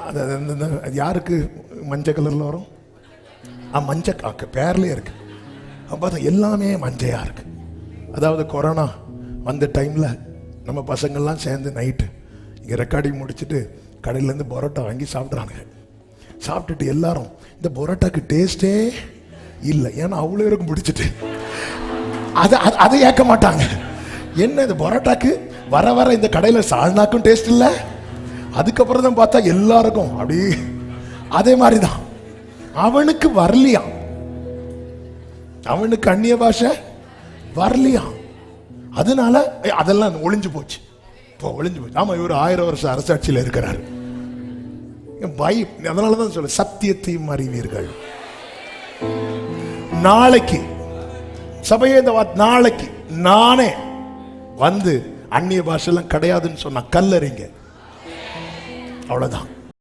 அது யாருக்கு மஞ்சள் கலரில் வரும்? மஞ்சள் காக்கு பேர்லேயே இருக்கு. அப்போ எல்லாமே மஞ்சையாக இருக்கு. அதாவது கொரோனா வந்த டைமில் நம்ம பசங்கள்லாம் சேர்ந்து நைட்டு இங்கே ரெக்கார்டிங் முடிச்சுட்டு கடையிலேருந்து பரோட்டா வாங்கி சாப்பிட்றானுங்க. சாப்பிட்டுட்டு எல்லாரும் இந்த பரோட்டாக்கு டேஸ்டே இல்லை, ஏன்னா அவ்வளோ இருக்கும் பிடிச்சிட்டு அதை ஏற்க மாட்டாங்க. என்ன இது பரோட்டாக்கு வர வர இந்த கடையில் சால்னாக்கும் டேஸ்ட் இல்லை. அதுக்கப்புறம் தான் பார்த்தா எல்லாருக்கும் அப்படி அதே மாதிரி தான். அவனுக்கு வரலையா, அவனுக்கு அந்நிய பாஷை வரலையா, அதனால அதெல்லாம் ஒளிஞ்சு போச்சு. இப்போ ஒளிஞ்சு போச்சு. ஆமா, இவர் 1000 வருஷம் அரசாட்சியில் இருக்கிறார். அதனாலதான் சொல்ல சத்தியத்தையும் அறிவீர்கள். நாளைக்கு சபையே இந்த நாளைக்கு நானே வந்து அந்நிய பாஷெல்லாம் கிடையாதுன்னு சொன்னா கல்லறிங்க, அவ்வளவுதான்.